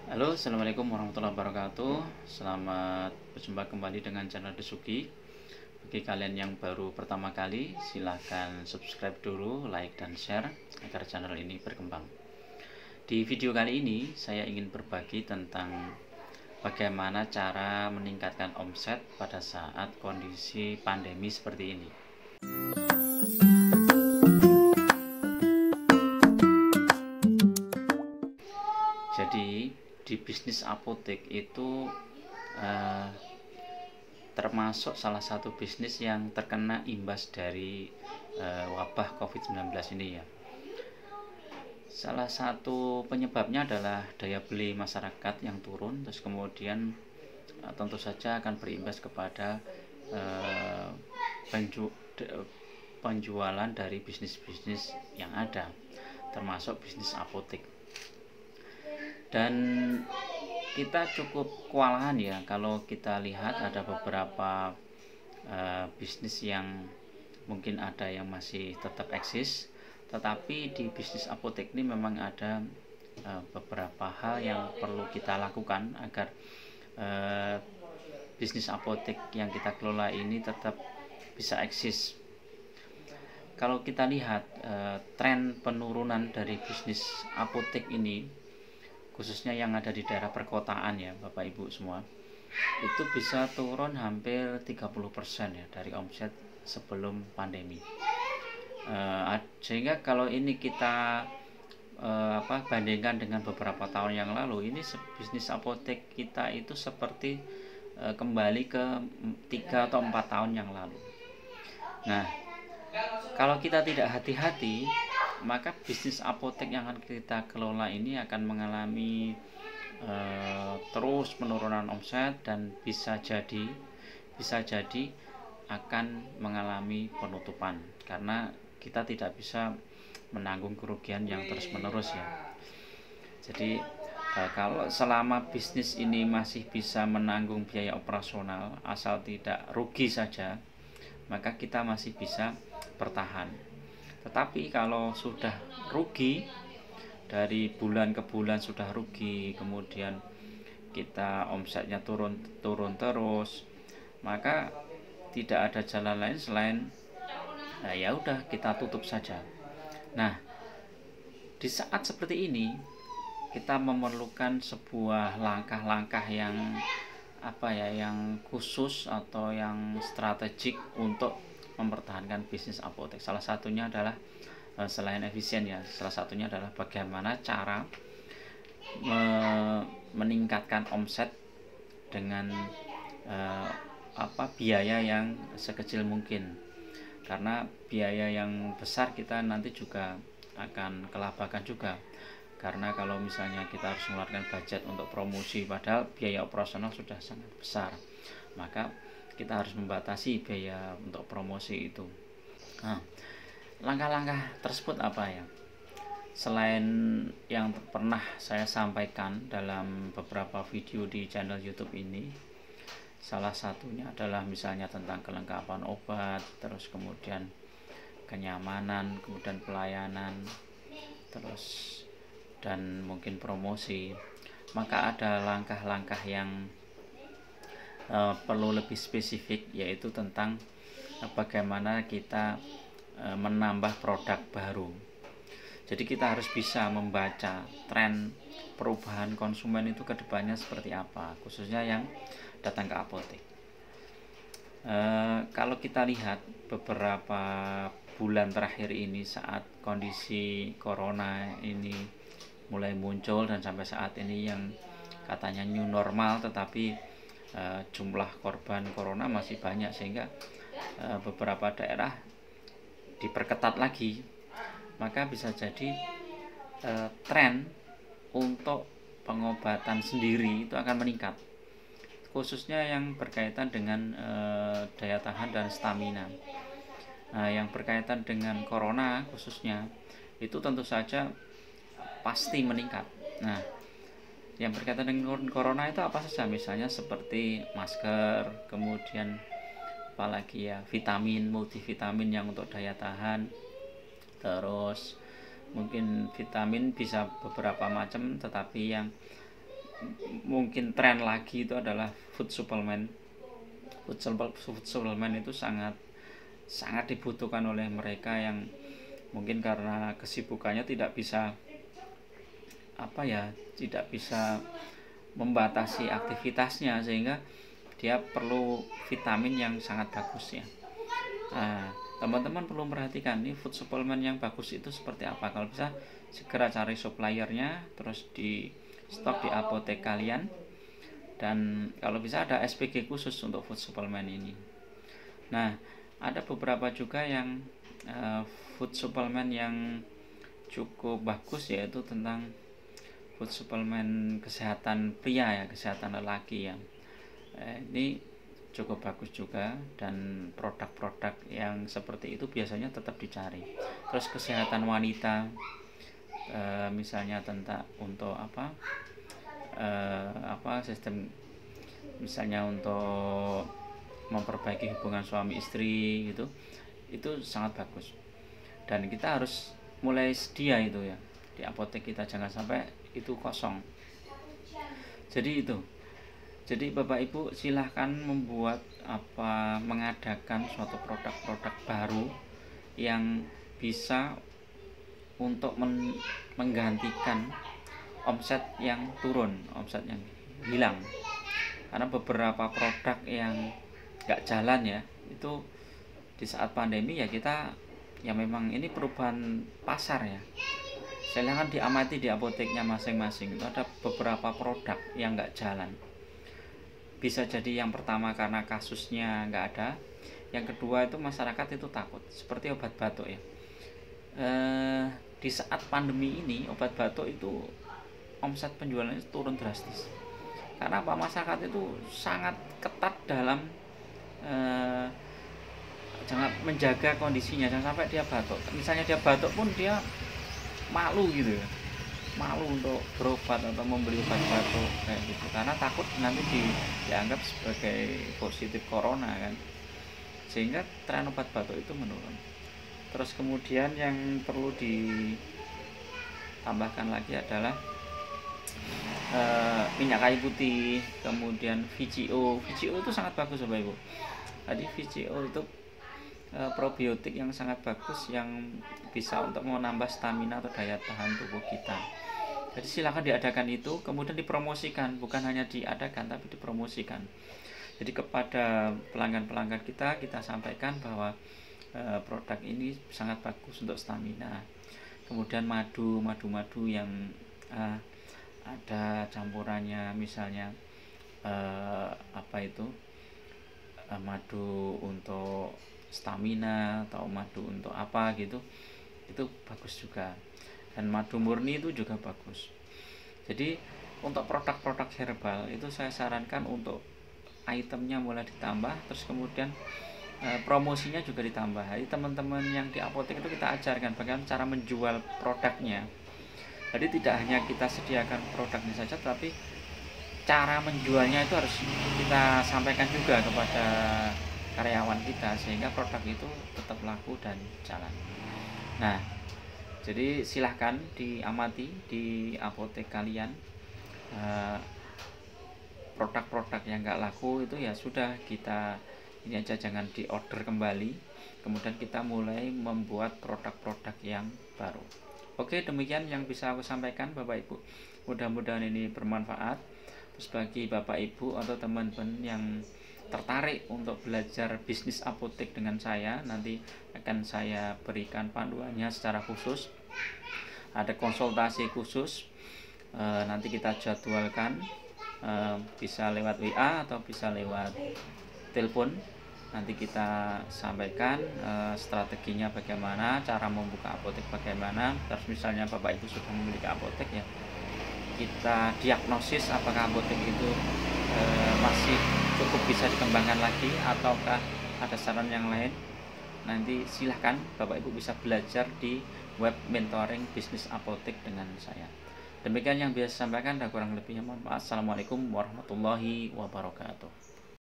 Halo, assalamualaikum warahmatullahi wabarakatuh. Selamat berjumpa kembali dengan channel Desuki. Bagi kalian yang baru pertama kali, silahkan subscribe dulu, like dan share agar channel ini berkembang. Di video kali ini, saya ingin berbagi tentang bagaimana cara meningkatkan omset pada saat kondisi pandemi seperti ini. Jadi di bisnis apotek itu termasuk salah satu bisnis yang terkena imbas dari wabah COVID-19 ini ya. Salah satu penyebabnya adalah daya beli masyarakat yang turun, terus kemudian tentu saja akan berimbas kepada penjualan dari bisnis-bisnis yang ada, termasuk bisnis apotek. Dan kita cukup kewalahan ya kalau kita lihat ada beberapa bisnis yang mungkin ada yang masih tetap eksis, tetapi di bisnis apotek ini memang ada beberapa hal yang perlu kita lakukan agar bisnis apotek yang kita kelola ini tetap bisa eksis. Kalau kita lihat tren penurunan dari bisnis apotek ini, khususnya yang ada di daerah perkotaan ya Bapak Ibu semua, itu bisa turun hampir 30% ya dari omset sebelum pandemi. Sehingga kalau ini kita bandingkan dengan beberapa tahun yang lalu, ini bisnis apotek kita itu seperti kembali ke 3 atau 4 tahun yang lalu. Nah, kalau kita tidak hati-hati, maka bisnis apotek yang akan kita kelola ini akan mengalami terus penurunan omset dan bisa jadi akan mengalami penutupan karena kita tidak bisa menanggung kerugian yang terus-menerus ya. Jadi kalau selama bisnis ini masih bisa menanggung biaya operasional asal tidak rugi saja, maka kita masih bisa bertahan. Tetapi kalau sudah rugi, dari bulan ke bulan sudah rugi, kemudian kita omsetnya turun terus, maka tidak ada jalan lain selain ya udah kita tutup saja. Nah, di saat seperti ini kita memerlukan sebuah langkah-langkah yang yang khusus atau yang strategik untuk mempertahankan bisnis apotek. Salah satunya adalah selain efisien ya, salah satunya adalah bagaimana cara meningkatkan omset dengan biaya yang sekecil mungkin. Karena biaya yang besar kita nanti juga akan kelabakan juga. Karena kalau misalnya kita harus mengeluarkan budget untuk promosi padahal biaya operasional sudah sangat besar, maka kita harus membatasi biaya untuk promosi itu. Nah, langkah-langkah tersebut apa ya? Selain yang pernah saya sampaikan dalam beberapa video di channel YouTube ini, salah satunya adalah misalnya tentang kelengkapan obat, terus kemudian kenyamanan, kemudian pelayanan, terus dan mungkin promosi. Maka ada langkah-langkah yang perlu lebih spesifik, yaitu tentang bagaimana kita menambah produk baru. Jadi kita harus bisa membaca tren perubahan konsumen itu ke depannya seperti apa, khususnya yang datang ke apotek. Kalau kita lihat beberapa bulan terakhir ini saat kondisi corona ini mulai muncul dan sampai saat ini yang katanya new normal, tetapi jumlah korban corona masih banyak sehingga beberapa daerah diperketat lagi, maka bisa jadi tren untuk pengobatan sendiri itu akan meningkat, khususnya yang berkaitan dengan daya tahan dan stamina. Nah, yang berkaitan dengan corona khususnya itu tentu saja pasti meningkat. Nah, yang berkaitan dengan corona itu apa saja? Misalnya seperti masker, kemudian apalagi ya vitamin, multivitamin yang untuk daya tahan, terus mungkin vitamin bisa beberapa macam, tetapi yang mungkin tren lagi itu adalah food supplement. Food supplement itu sangat dibutuhkan oleh mereka yang mungkin karena kesibukannya tidak bisa tidak bisa membatasi aktivitasnya, sehingga dia perlu vitamin yang sangat bagus ya. Nah, teman-teman perlu perhatikan nih food supplement yang bagus itu seperti apa. Kalau bisa segera cari suppliernya, terus di stok di apotek kalian, dan kalau bisa ada SPG khusus untuk food supplement ini. Nah, ada beberapa juga yang food supplement yang cukup bagus, yaitu tentang food supplement kesehatan pria ya, kesehatan lelaki ya. Ini cukup bagus juga, dan produk-produk yang seperti itu biasanya tetap dicari. Terus kesehatan wanita, misalnya tentang untuk sistem, misalnya untuk memperbaiki hubungan suami istri gitu, itu sangat bagus, dan kita harus mulai sedia itu ya di apotek kita, jangan sampai itu kosong. Jadi Bapak Ibu silahkan mengadakan suatu produk-produk baru yang bisa untuk menggantikan omset yang turun, omset yang hilang. Karena beberapa produk yang nggak jalan ya, itu di saat pandemi ya kita ya memang ini perubahan pasar ya. Silahkan diamati di apoteknya masing-masing, itu ada beberapa produk yang nggak jalan. Bisa jadi yang pertama karena kasusnya nggak ada, yang kedua itu masyarakat itu takut, seperti obat batuk ya. Di saat pandemi ini obat batuk itu omset penjualannya turun drastis. Karena apa? Masyarakat itu sangat ketat dalam jangan menjaga kondisinya, jangan sampai dia batuk. Misalnya dia batuk pun dia malu gitu ya, malu untuk berobat atau membeli obat batuk kayak gitu, karena takut nanti dianggap sebagai positif corona kan, sehingga tren obat batuk itu menurun. Terus kemudian yang perlu ditambahkan lagi adalah minyak kayu putih, kemudian VGO itu sangat bagus Bapak Ibu. Tadi VGO itu probiotik yang sangat bagus, yang bisa untuk menambah stamina atau daya tahan tubuh kita. Jadi silakan diadakan itu, kemudian dipromosikan, bukan hanya diadakan tapi dipromosikan. Jadi kepada pelanggan-pelanggan kita sampaikan bahwa produk ini sangat bagus untuk stamina. Kemudian madu yang ada campurannya, misalnya madu untuk stamina atau madu untuk apa gitu, itu bagus juga. Dan madu murni itu juga bagus. Jadi untuk produk-produk herbal itu saya sarankan untuk itemnya mulai ditambah, terus kemudian promosinya juga ditambah. Jadi teman-teman yang di apotek itu kita ajarkan bagaimana cara menjual produknya. Jadi tidak hanya kita sediakan produknya saja, tapi cara menjualnya itu harus kita sampaikan juga kepada karyawan kita, sehingga produk itu tetap laku dan jalan. Nah, jadi silahkan diamati di apotek kalian, produk-produk yang nggak laku itu ya sudah, kita ini aja, jangan diorder kembali, kemudian kita mulai membuat produk-produk yang baru. Oke, demikian yang bisa aku sampaikan Bapak Ibu, mudah-mudahan ini bermanfaat. Terus bagi Bapak Ibu atau teman-teman yang tertarik untuk belajar bisnis apotek dengan saya, nanti akan saya berikan panduannya secara khusus, ada konsultasi khusus, nanti kita jadwalkan, bisa lewat WA atau bisa lewat telepon. Nanti kita sampaikan strateginya bagaimana, cara membuka apotek bagaimana. Terus misalnya Bapak Ibu sudah memiliki apotek ya, kita diagnosis apakah apotek itu masih cukup bisa dikembangkan lagi ataukah ada saran yang lain. Nanti silahkan Bapak Ibu bisa belajar di web mentoring bisnis apotek dengan saya. Demikian yang biasa sampaikan, dan kurang lebihnya mohon maaf. Assalamualaikum warahmatullahi wabarakatuh.